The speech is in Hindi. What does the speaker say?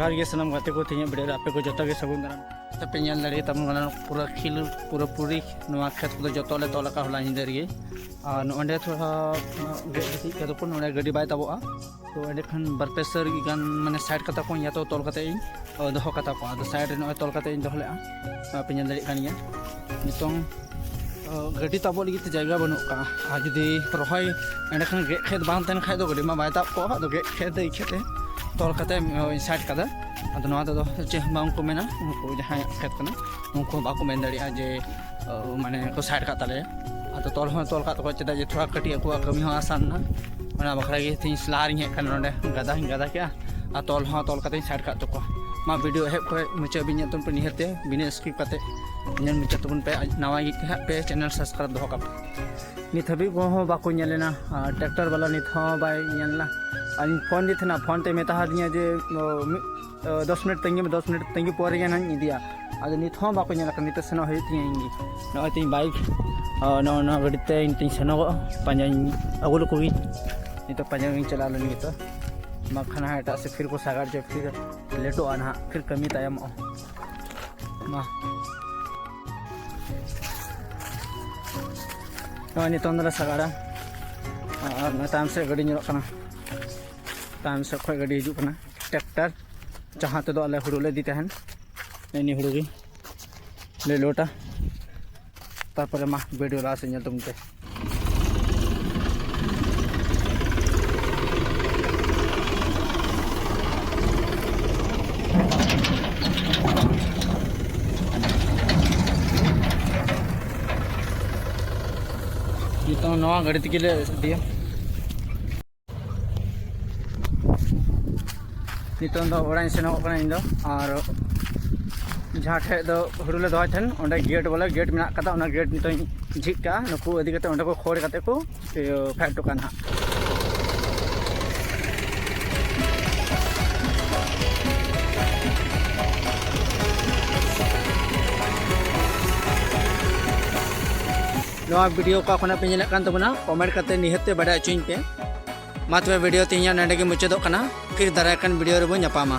जोहार गे सनम गाते को तीन वीडियो आपे को जो के सगुन दाराम पे ñal लड़े तम पूरा खिल पूरा पूरी नवा खेत को जो ले तोला का होला निदर गे नोंडे थोड़ा गति के तो नोंडे गडी बाय तबोआ तो एंडे खन बरपेसर गान माने साइड कता को या तो तोल कते दोहो कता को आदो साइड नो तोल कते दोहले पे ñal लड़े कानिया नितों गड्डी ताबो लगी जगह बनू का जुदी रहाय एंडे खन खेत बांग तन खाय दो गड्डी मा बाय ताब को दो खेत खेते तोल कते साइड कदा अद नवा दो चे बांग को मेना उनको जहां खेत कना उनको बाको मेन दड़िया जे माने को साइड का तले अद तोल का तो चेदा जे थोड़ा कटी को कमी हो आसान ना ओना बखरा गे थी स्लारिंग हे कन नोंडे गदा क्या आ तोल कते साइड का तो को मा वीडियो हे को मुचे बिन तुम पे निहते बिन स्किप कते ñan मुचे तुम पे नवा पे चैनल सब्सक्राइब दो का नित हबी को हो बाको ñलेना ट्रैक्टर वाला नित हो बाय ñलना अनि फोन दी थना फोन ते मेता हादिया जे 10 मिनट तंगी पोरे गन इदिया आदो नित हो बाको ñला नित सनो हे तिंगी न तिं बाइक न गडिते इंति सनो पंजा अगुल कोगी नित पंजा चला लनी तो मखना हटा से फिर को सागर जे फिर लेटो आना फिर कमी तायम मा नि तोंदरा सागारा ना टाइम से गाड़ी ñलो kana टाइम से खोय गाड़ी हिजु kana ट्रैक्टर जहां ते दो अले हुड़ू ले दी तहन नि हुड़ू गी ले लोटा तारपरे मा वीडियो ला से ñल तुमते तो नवा गाड़ी तक दिया नितों दो ओड़ा सेनो इन और जहाँ ठे दो हुड़ूले दो ठन ओंडे गेट बोले गेट मेना कता ओना गेट नितों झिक का नुकु इदी कते ओंडे को खोड़ कते को फैक्ट का ना नवा वीडियो का खना पे ñelak kan tabuna कमेंट करते निहते बड़ा चुइन पे मातवे वीडियो तीन नंडे के मुचादोग कना फिर दारायकान वीडियो रे बो ñapama।